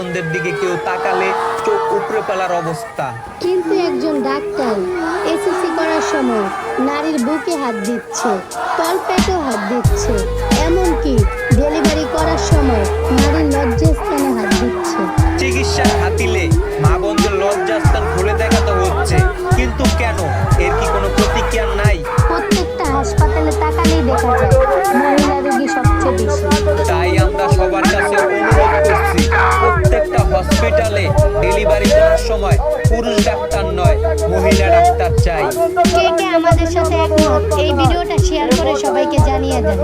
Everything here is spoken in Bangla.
স্বজনদের দিকে কেউ তাকালে চোখ উপড়ে ফেলার অবস্থা। কিন্তু একজন ডাক্তার এসএসসি করার সময় নারীর বুকে হাত দিচ্ছে, তলপেটেও হাত দিচ্ছে, এমনকি ডেলিভারি করার সময় নারীর লজ্জাস্থানে হাত দিচ্ছে। চিকিৎসার হাতিলে মা বোনদের লজ্জাস্থান খুলে দেখাতে হচ্ছে, কিন্তু কেন? এর কি কোনো প্রতিক্রিয়া নাই? প্রত্যেকটা হাসপাতালে তাকালেই দেখা যায় মহিলা রোগী সবচেয়ে বেশি। তাই আমরা সবার কাছে অনুরোধ করছি, প্রত্যেকটা হসপিটালে ডেলিভারি করার সময় পুরুষ ডাক্তার নয়, মহিলা ডাক্তার চাই। কে কে আমাদের সাথে একমত এই ভিডিওটা শেয়ার করে সবাইকে জানিয়ে দেন।